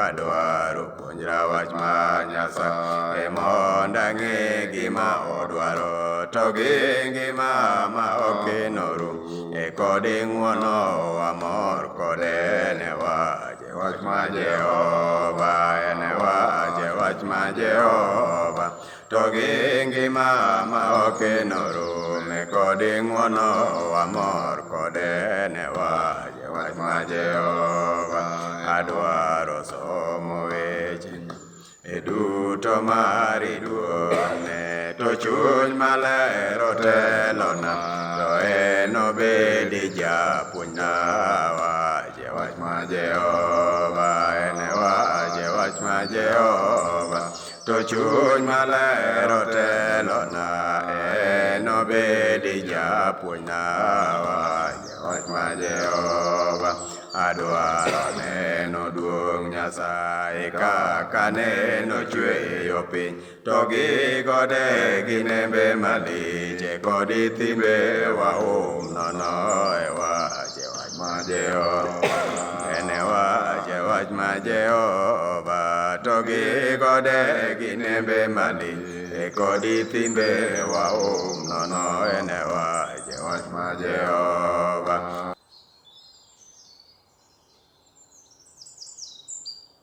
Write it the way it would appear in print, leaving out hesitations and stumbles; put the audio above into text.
wadwaro puonjra wach mar Nyasaye mondo ang'e gima odwaro to gi ngima ma okenoru kodi ng'uono wamor kode ne waje wach mar Jehova ene waje wach mar Jehova to gi ngima ma okenoru kodi ng'uono wamor kode ne waje wach mar Jehova adwaro somo weche duto mari duone to chuny maler otelona to en obedi japuonjna waje wach mar Jehova ene waje wach mar Jehova to chuny maler otelona en obedi japuonjna waje wach mar Jehova adwaro neno duong' Nyasaye kaka neno chweyo piny to gi gode gi nembe maliche kodi timbe waum nono e waje wach mar Jehova ene waje wach mar Jehova to gi gode gi nembe maliche kodi timbe waum nono ene waje wach mar Jehova